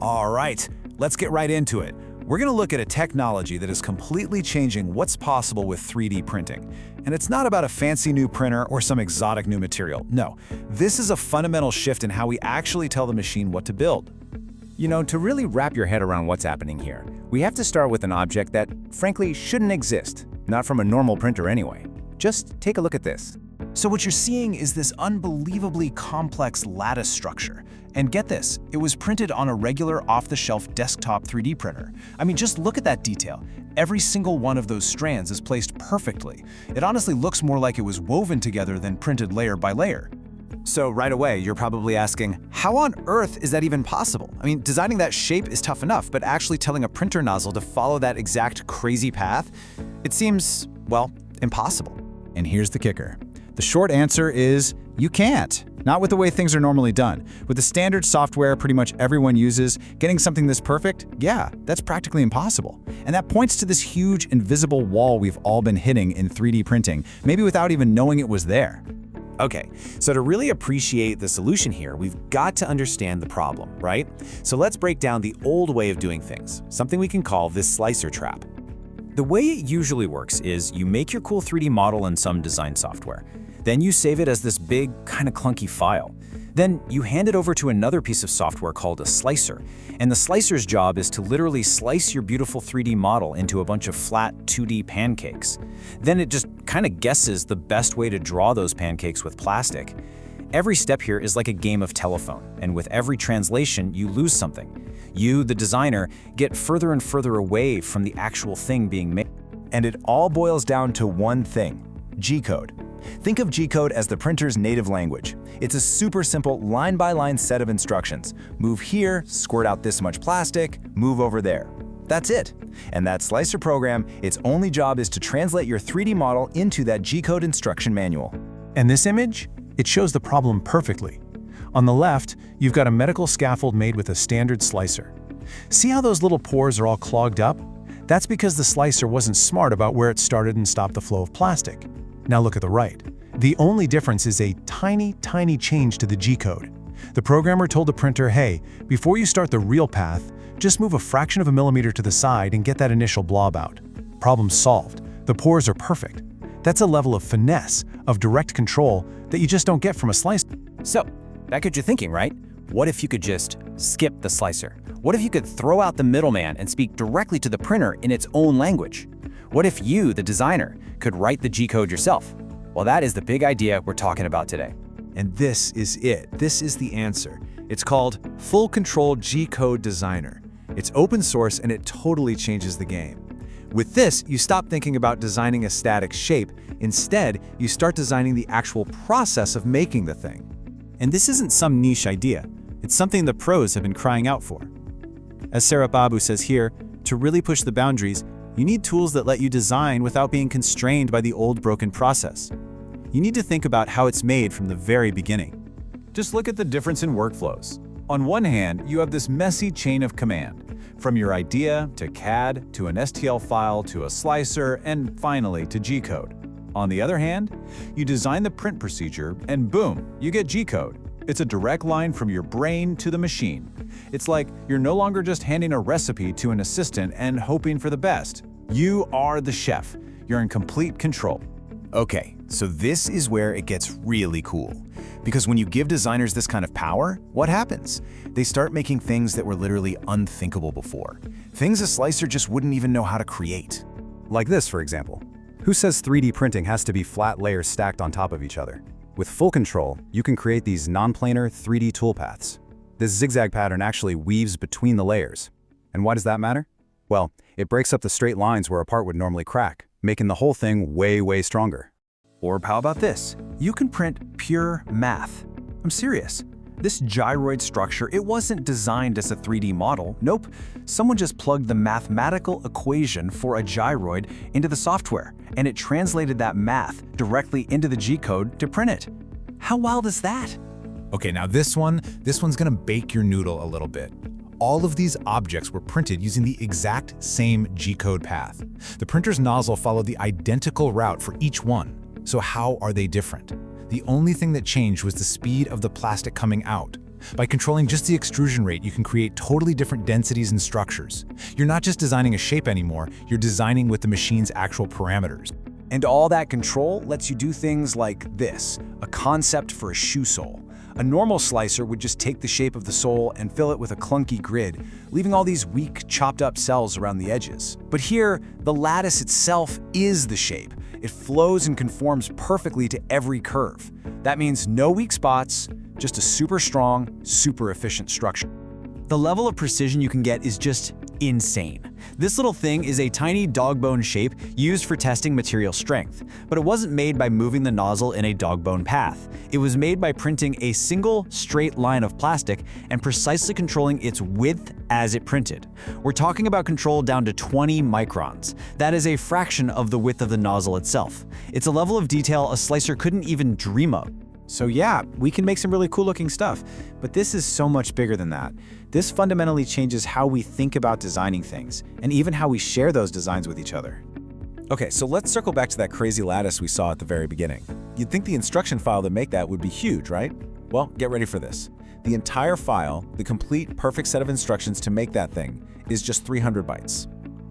All right, let's get right into it. We're going to look at a technology that is completely changing what's possible with 3D printing. And it's not about a fancy new printer or some exotic new material. No, this is a fundamental shift in how we actually tell the machine what to build. You know, to really wrap your head around what's happening here, we have to start with an object that, frankly, shouldn't exist. Not from a normal printer anyway. Just take a look at this. So what you're seeing is this unbelievably complex lattice structure. And get this, it was printed on a regular off-the-shelf desktop 3D printer. I mean, just look at that detail. Every single one of those strands is placed perfectly. It honestly looks more like it was woven together than printed layer by layer. So right away, you're probably asking, how on earth is that even possible? I mean, designing that shape is tough enough, but actually telling a printer nozzle to follow that exact crazy path, it seems, well, impossible. And here's the kicker. The short answer is you can't. Not with the way things are normally done. With the standard software pretty much everyone uses, getting something this perfect, yeah, that's practically impossible. And that points to this huge invisible wall we've all been hitting in 3D printing, maybe without even knowing it was there. Okay, so to really appreciate the solution here, we've got to understand the problem, right? So let's break down the old way of doing things, something we can call this slicer trap. The way it usually works is you make your cool 3D model in some design software. Then you save it as this big, kind of clunky file. Then you hand it over to another piece of software called a slicer. And the slicer's job is to literally slice your beautiful 3D model into a bunch of flat 2D pancakes. Then it just kind of guesses the best way to draw those pancakes with plastic. Every step here is like a game of telephone, and with every translation, you lose something. You, the designer, get further and further away from the actual thing being made. And it all boils down to one thing: G-code. Think of G-code as the printer's native language. It's a super simple line-by-line set of instructions. Move here, squirt out this much plastic, move over there. That's it. And that slicer program, its only job is to translate your 3D model into that G-code instruction manual. And this image? It shows the problem perfectly. On the left, you've got a medical scaffold made with a standard slicer. See how those little pores are all clogged up? That's because the slicer wasn't smart about where it started and stopped the flow of plastic. Now look at the right. The only difference is a tiny, tiny change to the G-code. The programmer told the printer, hey, before you start the real path, just move a fraction of a millimeter to the side and get that initial blob out. Problem solved. The pores are perfect. That's a level of finesse, of direct control, that you just don't get from a slicer. So, that got you thinking, right? What if you could just skip the slicer? What if you could throw out the middleman and speak directly to the printer in its own language? What if you, the designer, could write the G-code yourself? Well, that is the big idea we're talking about today. And this is it. This is the answer. It's called FullControl GCode Designer. It's open source and it totally changes the game. With this, you stop thinking about designing a static shape. Instead, you start designing the actual process of making the thing. And this isn't some niche idea. It's something the pros have been crying out for. As Sarah Babu says here, to really push the boundaries, you need tools that let you design without being constrained by the old broken process. You need to think about how it's made from the very beginning. Just look at the difference in workflows. On one hand, you have this messy chain of command, from your idea to CAD to an STL file to a slicer and finally to G-code. On the other hand, you design the print procedure and boom, you get G-code. It's a direct line from your brain to the machine. It's like you're no longer just handing a recipe to an assistant and hoping for the best. You are the chef. You're in complete control. Okay, so this is where it gets really cool. Because when you give designers this kind of power, what happens? They start making things that were literally unthinkable before. Things a slicer just wouldn't even know how to create. Like this, for example. Who says 3D printing has to be flat layers stacked on top of each other? With FullControl, you can create these non-planar 3D toolpaths. This zigzag pattern actually weaves between the layers. And why does that matter? Well, it breaks up the straight lines where a part would normally crack, making the whole thing way, way stronger. Or how about this? You can print pure math. I'm serious. This gyroid structure, it wasn't designed as a 3D model. Nope. Someone just plugged the mathematical equation for a gyroid into the software, and it translated that math directly into the G-code to print it. How wild is that? Okay, now this one's gonna bake your noodle a little bit. All of these objects were printed using the exact same G-code path. The printer's nozzle followed the identical route for each one. So how are they different? The only thing that changed was the speed of the plastic coming out. By controlling just the extrusion rate, you can create totally different densities and structures. You're not just designing a shape anymore, you're designing with the machine's actual parameters. And all that control lets you do things like this, a concept for a shoe sole. A normal slicer would just take the shape of the sole and fill it with a clunky grid, leaving all these weak, chopped-up cells around the edges. But here, the lattice itself is the shape. It flows and conforms perfectly to every curve. That means no weak spots, just a super strong, super efficient structure. The level of precision you can get is just insane. This little thing is a tiny dog bone shape used for testing material strength, but it wasn't made by moving the nozzle in a dog bone path. It was made by printing a single straight line of plastic and precisely controlling its width as it printed. We're talking about control down to 20 microns. That is a fraction of the width of the nozzle itself. It's a level of detail a slicer couldn't even dream of. So yeah, we can make some really cool looking stuff, but this is so much bigger than that. This fundamentally changes how we think about designing things, and even how we share those designs with each other. Okay, so let's circle back to that crazy lattice we saw at the very beginning. You'd think the instruction file to make that would be huge, right? Well, get ready for this. The entire file, the complete perfect set of instructions to make that thing, is just 300 bytes.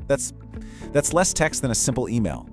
That's less text than a simple email.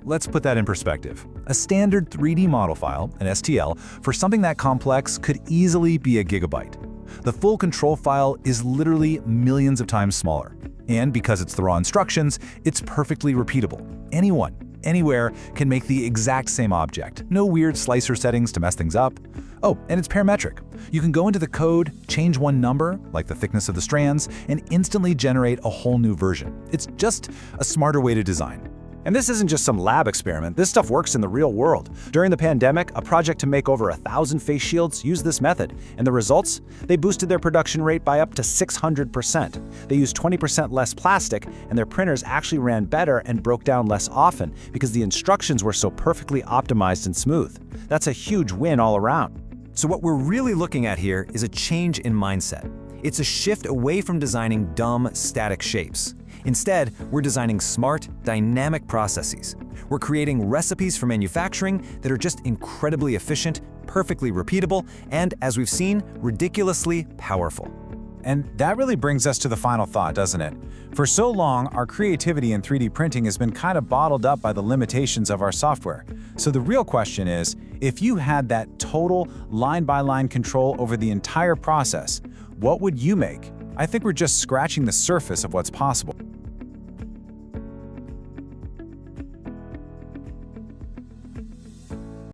Let's put that in perspective. A standard 3D model file, an STL, for something that complex could easily be a gigabyte. The FullControl file is literally millions of times smaller. And because it's the raw instructions, it's perfectly repeatable. Anyone, anywhere, can make the exact same object. No weird slicer settings to mess things up. Oh, and it's parametric. You can go into the code, change one number, like the thickness of the strands, and instantly generate a whole new version. It's just a smarter way to design. And this isn't just some lab experiment, this stuff works in the real world. During the pandemic, a project to make over 1,000 face shields used this method, and the results? They boosted their production rate by up to 600%. They used 20% less plastic, and their printers actually ran better and broke down less often because the instructions were so perfectly optimized and smooth. That's a huge win all around. So what we're really looking at here is a change in mindset. It's a shift away from designing dumb, static shapes. Instead, we're designing smart, dynamic processes. We're creating recipes for manufacturing that are just incredibly efficient, perfectly repeatable, and, as we've seen, ridiculously powerful. And that really brings us to the final thought, doesn't it? For so long, our creativity in 3D printing has been kind of bottled up by the limitations of our software. So the real question is, if you had that total line-by-line control over the entire process, what would you make? I think we're just scratching the surface of what's possible.